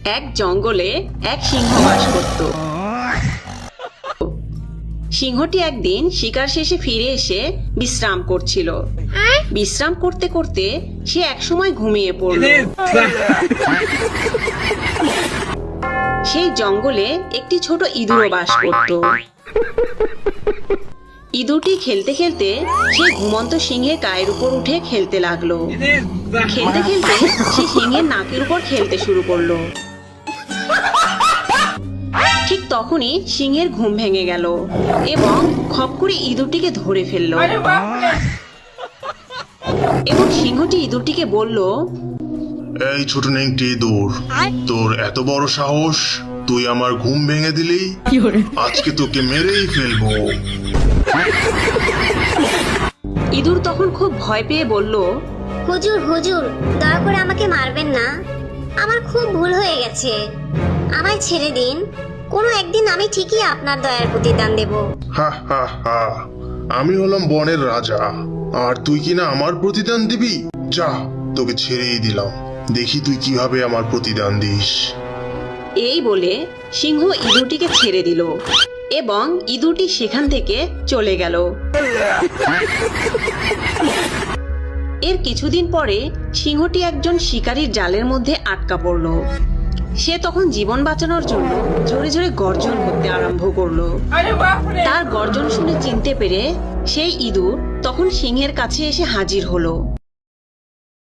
এক জঙ্গলে এক সিংহ বাস করত। সিংহটি একদিন শিকার শেষে ফিরে এসে বিশ্রাম করছিল। বিশ্রাম করতে করতে সে একসময় ঘুমিয়ে পড়ল। সেই জঙ্গলে একটি ছোট ইঁদুরও বাস করত। ইঁদুরটি খেলতে খেলতে সেই ঘুমন্ত সিংহের গায়ের উপর উঠে খেলতে লাগলো। খেলতে খেলতে সে সিংহের নাকের উপর খেলতে শুরু করলো। ঠিক তখনই সিংহের ঘুম ভেঙে গেল এবং খপ করে ইঁদুরটিকে ধরে ফেলল। এবং সিংহটি ইঁদুরটিকে বলল, এই ছোট নেংটি ইঁদুর, তোর এত বড় সাহস, তুই আমার ঘুম ভেঙে দিলি। আজকে তোকে মেরেই ফেলবো। ইঁদুর তখন খুব ভয় পেয়ে বলল, হুজুর হুজুর, দয়া করে আমাকে মারবেন না। আমার খুব ভুল হয়ে গেছে, আমায় ছেড়ে দিন। কোনো একদিন আমি ঠিকই আপনার দয়ার প্রতিদান দেব। হা হা হা, আমি হলাম বনের রাজা, আর তুই কিনা আমার প্রতিদান দিবি? যা, তোকে ছেড়েই দিলাম, দেখি তুই কিভাবে আমার প্রতিদান দিস। এই বলে সিংহ ইঁদুরটিকে ছেড়ে দিল এবং ইঁদুরটি সেখান থেকে চলে গেল। এর কিছুদিন পরে সিংহটি একজন শিকারীর জালের মধ্যে আটকা পড়ল। সে তখন জীবন বাঁচানোর জন্য জোরে জোরে গর্জন করতে আরম্ভ করলো। তার গর্জন শুনে চিনতে পেরে সেই ইঁদুর তখন সিংহের কাছে এসে হাজির হলো।